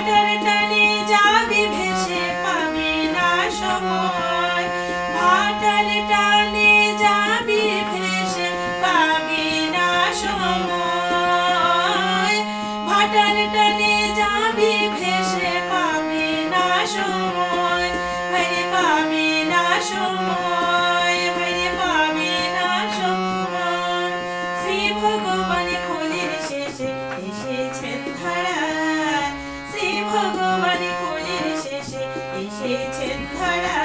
ভাটার টানে যাবি ভেসে পাবি না সময়, ভাটার টানে যাবি ভেসে পাবি না সময়, ভাটার টানে যাবি ভেসে পাবি না সময়, ভাইরে পাবি না সময়, ভাইরে পাবি না সময়। শ্রী ভগবান কলির শেষে এসেছেন ধারায়, শ্রী ভগবান কলির শেষে এসেছেন ধারায়।